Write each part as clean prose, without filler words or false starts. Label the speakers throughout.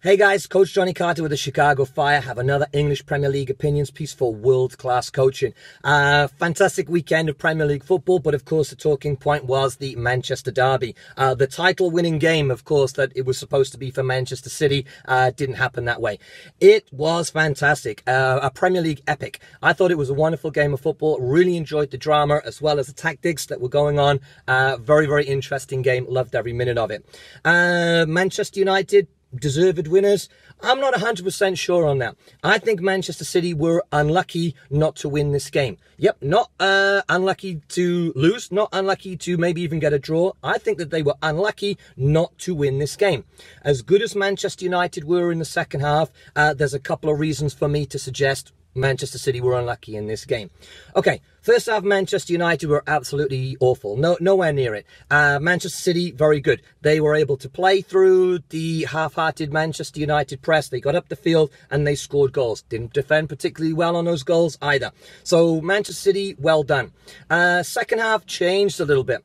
Speaker 1: Hey guys, Coach Jonny Carter with the Chicago Fire. Have another English Premier League opinions piece for world-class coaching. Fantastic weekend of Premier League football, but of course the talking point was the Manchester derby. The title-winning game, of course, that it was supposed to be for Manchester City, didn't happen that way. It was fantastic, a Premier League epic. I thought it was a wonderful game of football. Really enjoyed the drama as well as the tactics that were going on. Very, very interesting game. Loved every minute of it. Manchester United, deserved winners. I'm not 100% sure on that. I think Manchester City were unlucky not to win this game. Yep, not unlucky to lose, not unlucky to maybe even get a draw. I think that they were unlucky not to win this game. As good as Manchester United were in the second half, there's a couple of reasons for me to suggest Manchester City were unlucky in this game. Okay, first half, Manchester United were absolutely awful. Nowhere near it. Manchester City, very good. They were able to play through the half-hearted Manchester United press. They got up the field and they scored goals. Didn't defend particularly well on those goals either. So Manchester City, well done. Second half changed a little bit.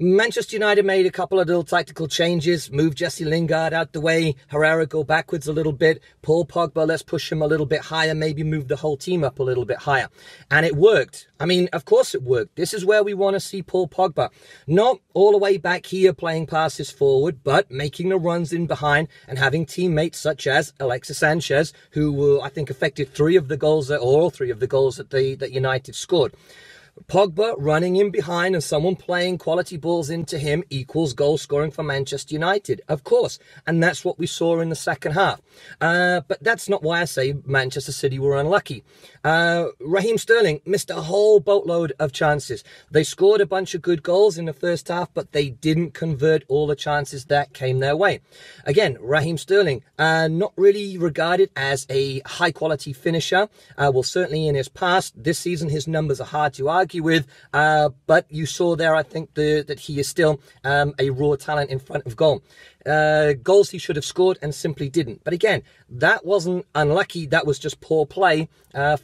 Speaker 1: Manchester United made a couple of little tactical changes, moved Jesse Lingard out the way, Herrera go backwards a little bit, Paul Pogba, let's push him a little bit higher, maybe move the whole team up a little bit higher. And it worked. I mean, of course it worked. This is where we want to see Paul Pogba. Not all the way back here playing passes forward, but making the runs in behind and having teammates such as Alexis Sanchez, who I think affected all three of the goals that United scored. Pogba running in behind and someone playing quality balls into him equals goal scoring for Manchester United, of course. And that's what we saw in the second half. But that's not why I say Manchester City were unlucky. Raheem Sterling missed a whole boatload of chances. They scored a bunch of good goals in the first half, but they didn't convert all the chances that came their way. Again, Raheem Sterling, not really regarded as a high-quality finisher. Well, certainly in his past. This season, his numbers are hard to argue with, but you saw there, I think, that he is still a raw talent in front of goal. Goals he should have scored and simply didn't. But again, that wasn't unlucky. That was just poor play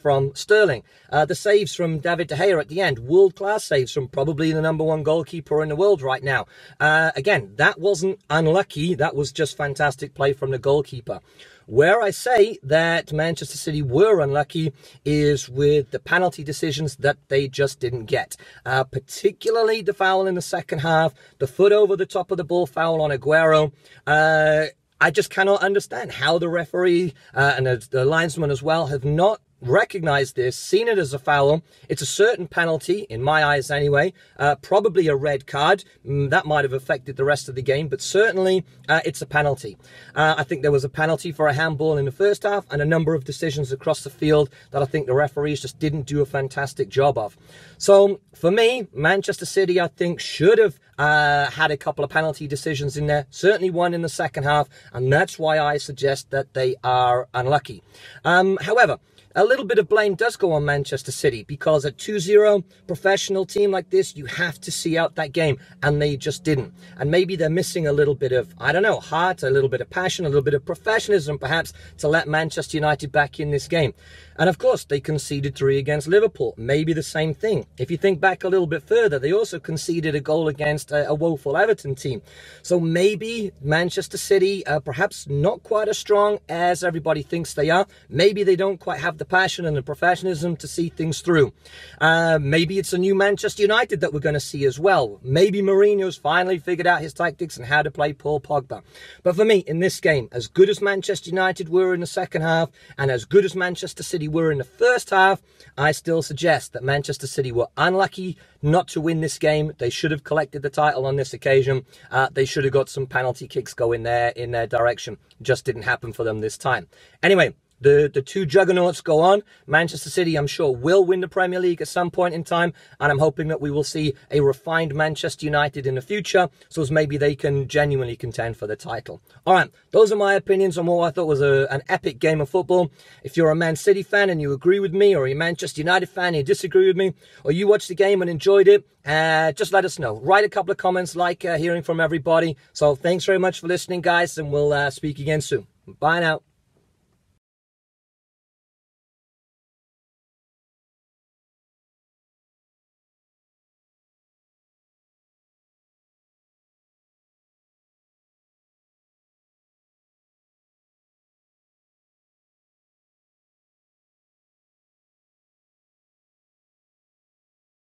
Speaker 1: from Sterling. The saves from David De Gea at the end, world-class saves from probably the #1 goalkeeper in the world right now. Again, that wasn't unlucky. That was just fantastic play from the goalkeeper. Where I say that Manchester City were unlucky is with the penalty decisions that they just didn't get. Particularly the foul in the second half, the foot over the top of the ball foul on Aguero. I just cannot understand how the referee and the linesman as well have not recognized this, seen it as a foul. It's a certain penalty, in my eyes anyway, probably a red card. That might have affected the rest of the game, but certainly it's a penalty. I think there was a penalty for a handball in the first half and a number of decisions across the field that I think the referees just didn't do a fantastic job of. So for me, Manchester City, I think, should have had a couple of penalty decisions in there, certainly one in the second half, and that's why I suggest that they are unlucky. However, a little bit of blame does go on Manchester City because a 2-0 professional team like this, you have to see out that game, and they just didn't. And maybe they're missing a little bit of, I don't know, heart, a little bit of passion, a little bit of professionalism perhaps to let Manchester United back in this game. And of course, they conceded 3 against Liverpool. Maybe the same thing. If you think back a little bit further, they also conceded a goal against a woeful Everton team. So maybe Manchester City, perhaps not quite as strong as everybody thinks they are. Maybe they don't quite have the passion and the professionalism to see things through. Maybe it's a new Manchester United that we're going to see as well. Maybe Mourinho's finally figured out his tactics and how to play Paul Pogba. But for me, in this game, as good as Manchester United were in the second half and as good as Manchester City were in the first half, I still suggest that Manchester City were unlucky not to win this game. They should have collected the title on this occasion. They should have got some penalty kicks going there in their direction. Just didn't happen for them this time. Anyway, the two juggernauts go on. Manchester City, I'm sure, will win the Premier League at some point in time, and I'm hoping that we will see a refined Manchester United in the future, so as maybe they can genuinely contend for the title. All right, those are my opinions on what I thought was an epic game of football. If you're a Man City fan and you agree with me, or you're a Manchester United fan and you disagree with me, or you watched the game and enjoyed it, just let us know. Write a couple of comments, like hearing from everybody. So thanks very much for listening, guys, and we'll speak again soon. Bye now.